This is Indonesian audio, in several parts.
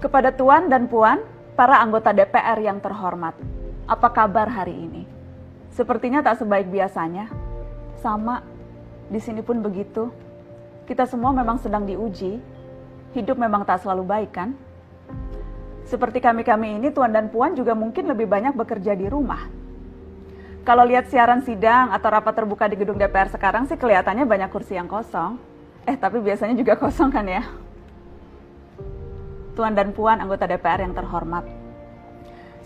Kepada Tuan dan Puan, para anggota DPR yang terhormat, apa kabar hari ini? Sepertinya tak sebaik biasanya. Sama, di sini pun begitu. Kita semua memang sedang diuji. Hidup memang tak selalu baik, kan? Seperti kami-kami ini, Tuan dan Puan juga mungkin lebih banyak bekerja di rumah. Kalau lihat siaran sidang atau rapat terbuka di gedung DPR sekarang sih kelihatannya banyak kursi yang kosong. Tapi biasanya juga kosong kan ya? Tuan dan Puan anggota DPR yang terhormat,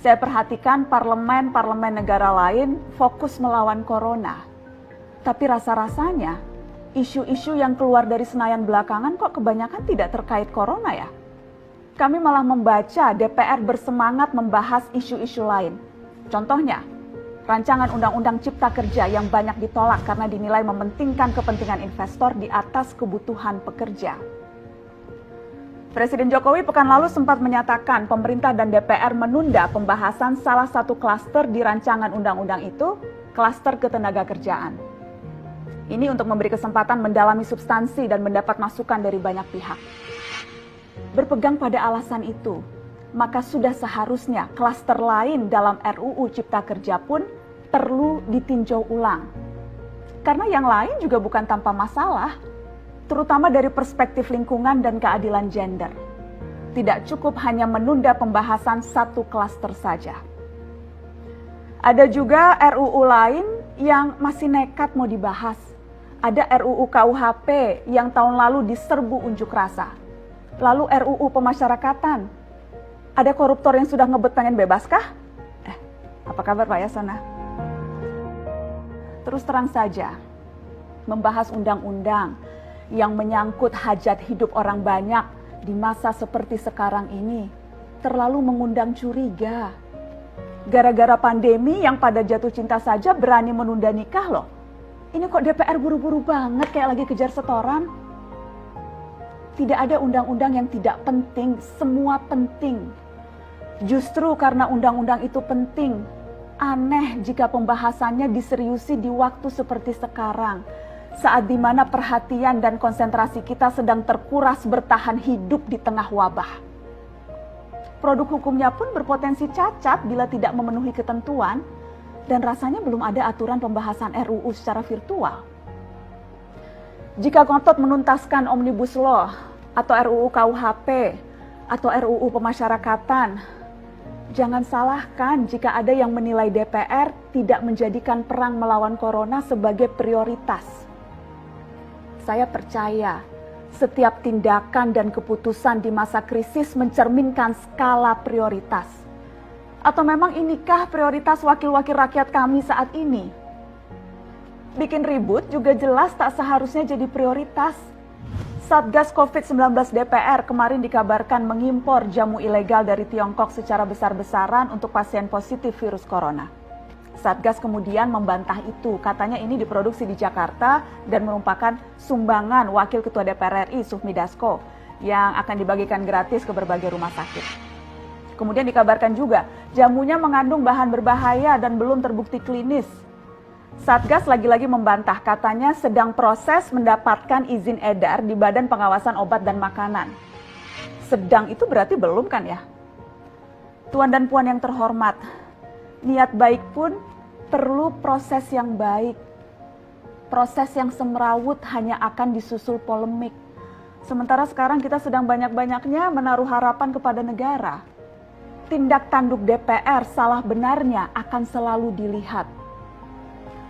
saya perhatikan parlemen-parlemen negara lain fokus melawan corona. Tapi rasa-rasanya isu-isu yang keluar dari Senayan belakangan kok kebanyakan tidak terkait corona ya? Kami malah membaca DPR bersemangat membahas isu-isu lain. Contohnya, rancangan Undang-Undang Cipta Kerja yang banyak ditolak karena dinilai mementingkan kepentingan investor di atas kebutuhan pekerja. Presiden Jokowi pekan lalu sempat menyatakan pemerintah dan DPR menunda pembahasan salah satu klaster di rancangan undang-undang itu, klaster ketenagakerjaan. Ini untuk memberi kesempatan mendalami substansi dan mendapat masukan dari banyak pihak. Berpegang pada alasan itu, maka sudah seharusnya klaster lain dalam RUU Cipta Kerja pun perlu ditinjau ulang. Karena yang lain juga bukan tanpa masalah, terutama dari perspektif lingkungan dan keadilan gender. Tidak cukup hanya menunda pembahasan satu klaster saja. Ada juga RUU lain yang masih nekat mau dibahas. Ada RUU KUHP yang tahun lalu diserbu unjuk rasa. Lalu RUU pemasyarakatan. Ada koruptor yang sudah ngebet pengen bebas kah? Apa kabar Pak Yasona? Terus terang saja, membahas undang-undang yang menyangkut hajat hidup orang banyak di masa seperti sekarang ini terlalu mengundang curiga. Gara-gara pandemi yang pada jatuh cinta saja berani menunda nikah loh. Ini kok DPR buru-buru banget kayak lagi kejar setoran? Tidak ada undang-undang yang tidak penting, semua penting. Justru karena undang-undang itu penting, aneh jika pembahasannya diseriusi di waktu seperti sekarang. Saat dimana perhatian dan konsentrasi kita sedang terkuras bertahan hidup di tengah wabah. Produk hukumnya pun berpotensi cacat bila tidak memenuhi ketentuan, dan rasanya belum ada aturan pembahasan RUU secara virtual. Jika ngotot menuntaskan Omnibus Law, atau RUU KUHP, atau RUU pemasyarakatan, jangan salahkan jika ada yang menilai DPR tidak menjadikan perang melawan corona sebagai prioritas. Saya percaya setiap tindakan dan keputusan di masa krisis mencerminkan skala prioritas. Atau memang inikah prioritas wakil-wakil rakyat kami saat ini? Bikin ribut juga jelas tak seharusnya jadi prioritas. Satgas COVID-19 DPR kemarin dikabarkan mengimpor jamu ilegal dari Tiongkok secara besar-besaran untuk pasien positif virus corona. Satgas kemudian membantah itu, katanya ini diproduksi di Jakarta dan merupakan sumbangan Wakil Ketua DPR RI Sufmi Dasko yang akan dibagikan gratis ke berbagai rumah sakit. Kemudian dikabarkan juga jamunya mengandung bahan berbahaya dan belum terbukti klinis. Satgas lagi-lagi membantah, katanya sedang proses mendapatkan izin edar di Badan Pengawasan Obat dan Makanan. Sedang itu berarti belum kan ya? Tuan dan Puan yang terhormat, niat baik pun perlu proses yang baik. Proses yang semrawut hanya akan disusul polemik. Sementara sekarang kita sedang banyak-banyaknya menaruh harapan kepada negara. Tindak tanduk DPR salah benarnya akan selalu dilihat.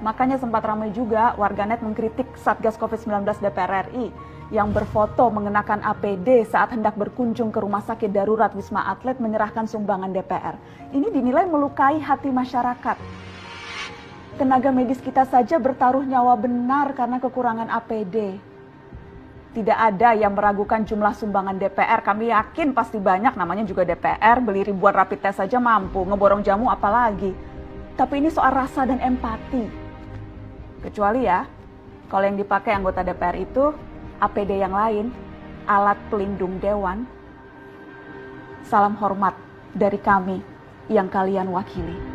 Makanya sempat ramai juga warganet mengkritik Satgas COVID-19 DPR RI yang berfoto mengenakan APD saat hendak berkunjung ke rumah sakit darurat Wisma Atlet menyerahkan sumbangan DPR. Ini dinilai melukai hati masyarakat. Tenaga medis kita saja bertaruh nyawa benar karena kekurangan APD. Tidak ada yang meragukan jumlah sumbangan DPR. Kami yakin pasti banyak, namanya juga DPR, beli ribuan rapid test saja mampu, ngeborong jamu apalagi. Tapi ini soal rasa dan empati. Kecuali ya, kalau yang dipakai anggota DPR itu APD yang lain, alat pelindung dewan. Salam hormat dari kami yang kalian wakili.